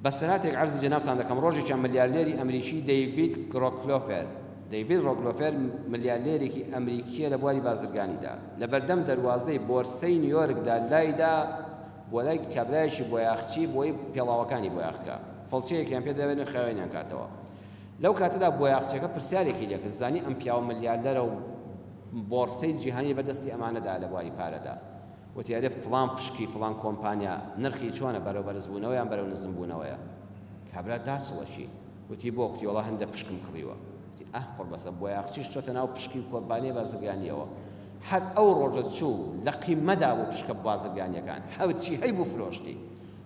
بە سەرهاتێک عەرزی جەنابتان دەکەم ڕۆژێکیان ملیاردێری ئەمریکی دەیڤید ڕۆکفێلۆر ملیاردێرێکی ئەمریکیە لە بواری بازرگانیدا لە بەردەم دەواازەی بۆرسەی نیویۆرکدا لایدا بۆ لای کابرایەکی بۆ یاخچی بۆی پێڵاوەکانی بۆ یاخکە فەڵچەیەکیان پێ دەوێنن خاوێنیان کاتەوە لەو کاتەدا بۆیاغچەکە پرسیارێکی لێ کرد زانی ئەم پیاوە ملیاردەرە و بۆرسەی جیهانی بەدەستی ئەمانەدا لە بواری پارەدا وتیارێ فڵان پشکی فڵان کۆمپانیا نرخی چۆنە بەرەو بەرزبوونەوەیان بەرەو نزمبوونەوەیە کابرا داچڵەشی وتی بۆ کتی وەڵا هەندە پشکم کڕیوە وتی ئەه قڕ بەسە بۆیاغچیش چۆتە ناو پشکی کۆمپانیای بازرگانیەوە حەد ئەو ڕۆژە چوو لە قیمەدا بۆ پشکە بازرگانیەکان هەرچی هەی بوو فرۆشتی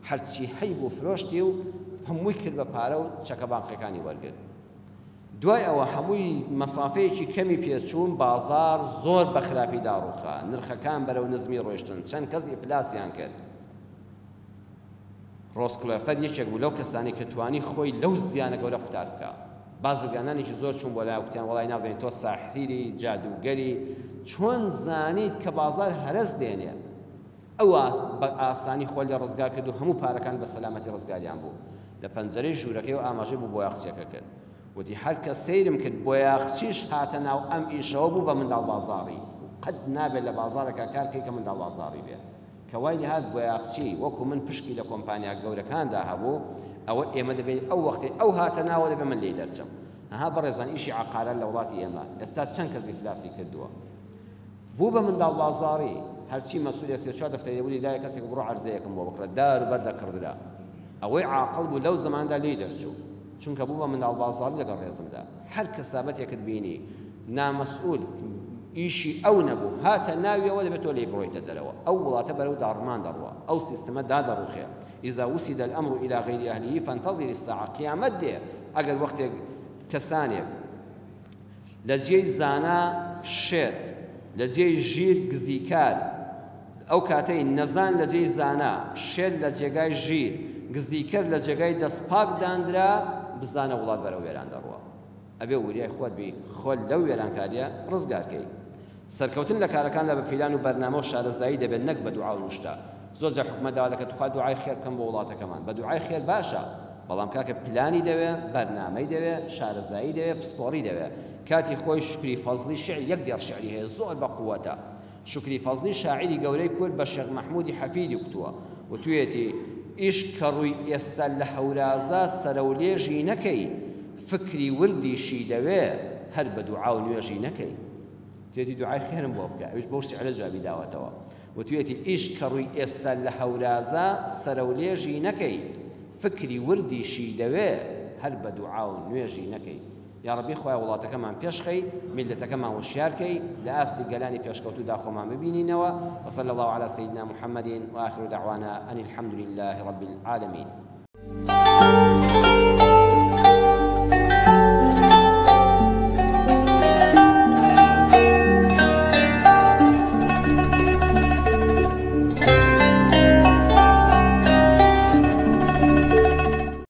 هەرچی هەی بوو فرۆشتی و هەمووی کرد بە پارە و چەکە بانقیەکانی وەرگرت دوای ئەوە هەمووی مەسافەیەکی کەمی پێچوون بازار زۆر بە خراپی داڕوخا نرخەکان بەرەو نزمی ڕۆیشتن چەند کەس ئیفلاسیان کرد ڕۆسکلۆفەر یەکێک بوو لەو کەسانی کە توانی خۆی لەو زیانە گەورە قوتار بکە بازرگانانێکی زۆر چوون بۆ لای وتیان وەڵای نازانین تۆ ساحیری جادوگەری چۆن زانیت کە بازار هەرس دێنێ ئەو بە ئاسانی خۆی لە ڕزگار کرد و هەموو پارەکان بە سەلامەتی ڕزگاریان بوو لە پەنجەرەی ژوورەکەی و ئاماژەی بوو بۆیاغچیەکە کرد وتی هەر کە سەیرم کرد بۆیاغچیش هاتە ناو ئەم ئیشەوە بوو بە منداڵ بازاڕی قەت نابێت لە بازارەکە کار بکەی کە منداڵ بازاڕی بێ کە وای لێهات بۆیاغچی وەکو من پشکی لە کۆمپانیا گەورەکاندا هەبوو ئەوە ئێمە دەبێت ئەو وەختی ئەو هاتە ناوە دەبێت من لێی دەرچم ئەها بەڕێزان ئیشی عەقارە لە وڵاتی ئێمە ئێستا چەند کەس ئیفلاسی کردووە بوو بە منداڵ بازاڕی هەرچی مەسئولە سێ چوار دەفتەری بووی لای کەسێک بڕۆ عەرزەیەکم بۆ بکڕە دار و بەردەکڕدرا ئەوەی عاقڵ بوو لەو زەماندا لێی دەرچوو چونکە بوو بە منداڵ بازاڕی لەگەڵ ڕێزمدا هەر کەسابەتێکت بینی نامەسئول ئیشی ئەو نەبوو هاتە ناویەوە دەبێت تۆ لێی بڕۆیتە دەرەوە ئەو وڵاتە بەرەو داڕمان دەڕوە ئەو سیستەمە دادەڕوخێ ئیذا وسد الأمر إلى غير أهله فانتظر الساعة قیامەت دێ ئەگەر وەختێک کەسانێک لە جێی زانا شێت لە جێی ژیر گزیکار ئەو کاتەی نەزان لە جێی زانا شێت لە جێگای ژیر گزیکەر لە جێگای دەستپاک دانرا بزانە وڵات بەرەو وێران دەڕوە ئەبێ وریای خۆت بی خۆت لەو وێرانکاریە ڕزگارکەی سەرکەوتن لە کارەکاندا بە پیلان و بەرنامە و شارەزایی دەبێت نەک بە دوعا و نوشتا زۆر جا حکومەت داوا دەکات توخوا دوعای خێر بکەم بۆ وڵاتەکەمان بە دوعای خێر باشە بەڵام کاکە پلانی دەوێت بەرنامەی دەوێت شارەزایی دەوێت پسپۆڕی دەوێت کاتی خۆی شکری فەزلی شعر یەک دێڕ شعری هەیە زۆر بە قووەتە شکری فەزلی شاعری گەورەی کورد بە شێخ مەحموودی حەفیدی کوتووە وتوێتی ئیش کە ڕووی ئێستا لە هەورازە سەرەولێژی نەکەی فکری وردیشی دەوێ هەر بە دوعا و نوێژی نەکەی تێتی دوعای خێرم بۆ بکە ئەویش بەو شعرە جوابی داوەتەوە وتوێتی ئیش کە ڕووی ئێستا لە هەورازە سەرەولێژی نەکەی فکری وردیشی دەوێ هەر بە دوعا و نوێژی نەکەی یا ربی خوای وڵاتەکەمان پێشخەی میلەتەکەمان وشیارکەی لە ئاستی گەلانی پێشکەوتودا خۆمان ببینینەوە وصلى الله على سيدنا محمد وآخر دعوانا أن الحمد لله رب العالمين